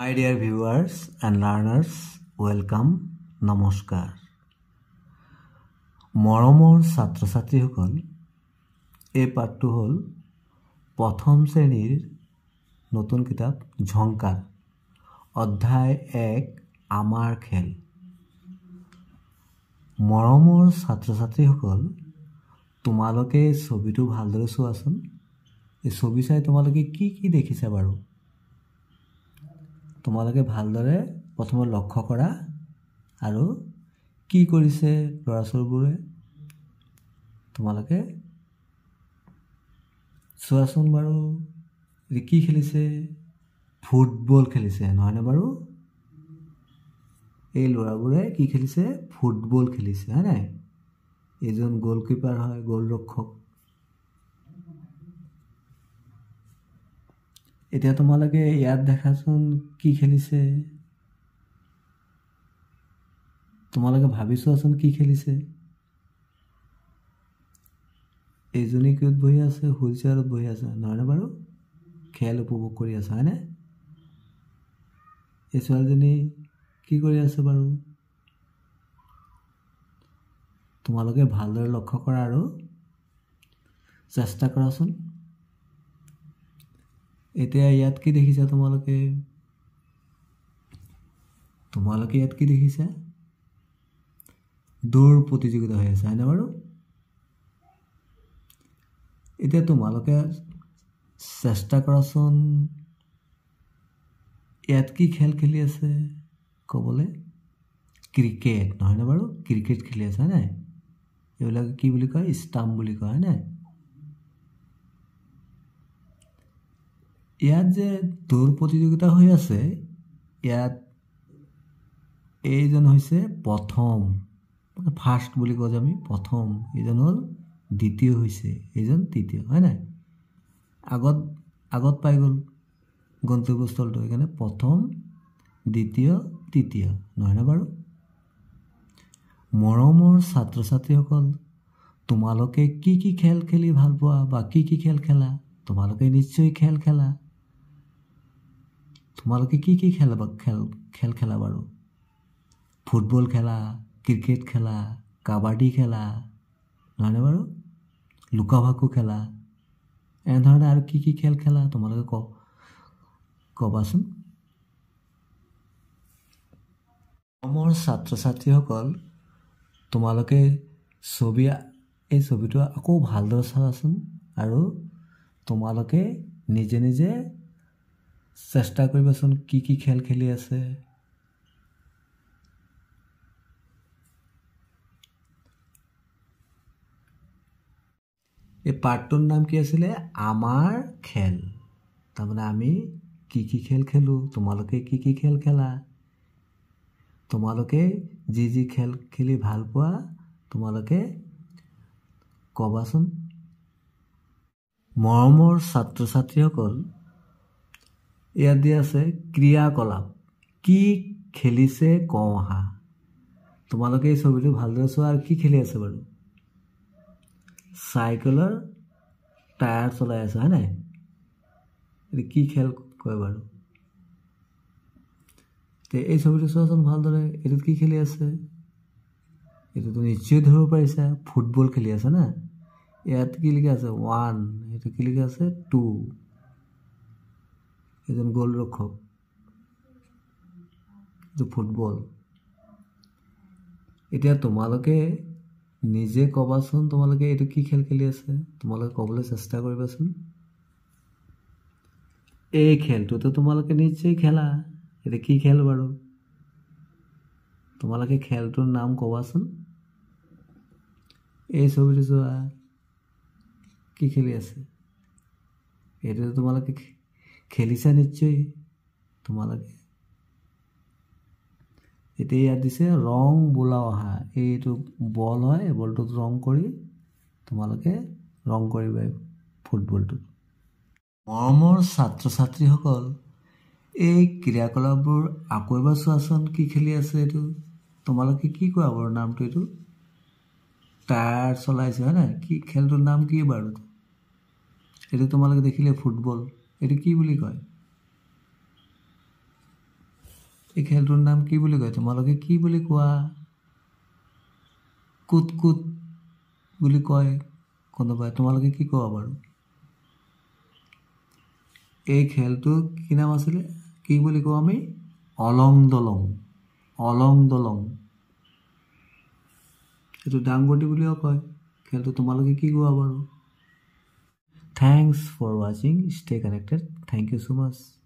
My dear viewers and learners, welcome, নমস্কাৰ। মৰমৰ ছাত্ৰ ছাত্ৰীসকল, এই পাঠটো হ'ল প্ৰথম শ্ৰেণীৰ নতুন কিতাপ ঝংকাৰ অধ্যায় 1 আমাৰ খেল। মৰমৰ ছাত্ৰ ছাত্ৰীসকল, তোমালোকে ছবিটো ভালদৰে চোৱাচোন। এই ছবি চাই তোমালোকে কি কি দেখিছা বাৰু? তোমালোকে ভালদৰে প্ৰথমে লক্ষ্য কৰা আৰু কি কৰিছে ল'ৰা ছোৱালীবোৰে তোমালোকে চোৱাচোন বাৰু। কি খেলিছে? ফুটবল খেলিছে, নহয়নে বাৰু? এই ল'ৰাবোৰে কি খেলিছে? ফুটবল খেলিছে, হয় নাই? এইজন গ'লকিপাৰ হয়, গ'লৰক্ষক। এতিয়া তোমালোকে ইয়াত দেখাচোন কি খেলিছে। তোমালোকে ভাবি চোৱাচোন কি খেলিছে। এইজনী কিয়ত বহি আছে? হুইল চেয়াৰত বহি আছে, নহয়নে বাৰু? খেল উপভোগ কৰি আছে, হয়নে? এই ছোৱালীজনী কি কৰি আছে বাৰু? তোমালোকে ভালদৰে লক্ষ্য কৰা আৰু চেষ্টা কৰাচোন। এতিয়া ইয়াত কি দেখিছা তোমালোকে? ইয়াত কি দেখিছা? দৌৰ প্ৰতিযোগিতা হৈ আছে, হয়নে বাৰু? এতিয়া তোমালোকে চেষ্টা কৰাচোন, ইয়াত কি খেল খেলি আছে ক'বলৈ? ক্ৰিকেট, নহয়নে বাৰু? ক্ৰিকেট খেলি আছে, হয় নাই? এইবিলাক কি বুলি কয়? ষ্টাম্প বুলি কয়, হয় নাই? ইয়াত যে দৌৰ প্ৰতিযোগিতা হৈ আছে, ইয়াত এইজন হৈছে প্ৰথম, ফাৰ্ষ্ট বুলি কওঁ যে আমি, প্ৰথম। এইজন হ'ল দ্বিতীয় হৈছে, এইজন তৃতীয়, হয় নাই? আগত পাই গ'ল গন্তব্যস্থলটো, সেইকাৰণে প্ৰথম, দ্বিতীয়, তৃতীয়, নহয়নে বাৰু? মৰমৰ ছাত্ৰ ছাত্ৰীসকল, তোমালোকে কি কি খেল খেলি ভাল পোৱা বা কি কি খেল খেলা? তোমালোকে নিশ্চয় খেল খেলা। তোমালোকে কি কি খেল খেলা বাৰু? ফুটবল খেলা, ক্ৰিকেট খেলা, কাবাডী খেলা, নহয়নে বাৰু? লুকা ভাকু খেলা, এনেধৰণে আৰু কি কি খেল খেলা তোমালোকে ক'বাচোন। মৰমৰ ছাত্ৰ ছাত্ৰীসকল, তোমালোকে এই ছবিটো আকৌ ভালদৰে চাবাচোন আৰু তোমালোকে নিজে নিজে চেষ্টা কৰিবাচোন কি কি খেল খেলি আছে। এই পাঠটোৰ নাম কি আছিলে? আমাৰ খেল। তাৰমানে আমি কি কি খেল খেলোঁ, তোমালোকে কি কি খেল খেলা। তোমালোকে যি যি খেল খেলি ভাল পোৱা তোমালোকে ক'বাচোন। মৰমৰ ছাত্ৰ ছাত্ৰীসকল, ইয়াত দিয়া আছে ক্ৰিয়াকলাপ। কি খেলিছে কওঁ আহা। তোমালোকে এই ছবিটো ভালদৰে চোৱা আৰু কি খেলি আছে বাৰু? চাইকেলৰ টায়াৰ চলাই আছে, হয় নাই? এইটো কি খেল কয় বাৰু? এই ছবিটো চোৱাচোন ভালদৰে। এইটোত কি খেলি আছে? এইটোতো নিশ্চয় ধৰিব পাৰিছা, ফুটবল খেলি আছে না। ইয়াত কি লিখা আছে? 1, এইটো কি লিখা আছে? 2। এজন গ'লৰক্ষক, এইটো ফুটবল। এতিয়া তোমালোকে নিজে ক'বাচোন, তোমালোকে এইটো কি খেল খেলি আছে? তোমালোকে ক'বলৈ চেষ্টা কৰিবাচোন। এই খেলটোতো তোমালোকে নিশ্চয় খেলা। এইটো কি খেল বাৰু? তোমালোকে খেলটোৰ নাম ক'বাচোন। এই ছবিটো চোৱা, কি খেলি আছে? এইটোতো তোমালোকে খেলিছা নিশ্চয়। তোমালোকে এতিয়া ইয়াত দিছে ৰং বোলা অহা। এইটো বল হয়, এই বলটোত ৰং কৰি তোমালোকে ৰং কৰিবা ফুটবলটোত। মৰমৰ ছাত্ৰ ছাত্ৰীসকল, এই ক্ৰিয়াকলাপবোৰ আকৌ এবাৰ চোৱাচোন কি খেলি আছে এইটো। তোমালোকে কি কোৱা বাৰু নামটো? এইটো টায়াৰ চলাইছে, হয় নাই? কি খেলটোৰ নাম কি বাৰু? এইটো তোমালোকে দেখিলে ফুটবল। এইটো কি বুলি কয়? এই খেলটোৰ নাম কি বুলি কয় তোমালোকে কি বুলি কোৱা কুট কুট বুলি কয় কোনোবাই তোমালোকে কি কোৱা বাৰু এই খেলটো কি নাম আছিলে কি বুলি কওঁ আমি অলং দলং এইটো ডাংগটি বুলিও কয় খেলটো তোমালোকে কি কোৱা বাৰু Thanks for watching. Stay connected. Thank you so much.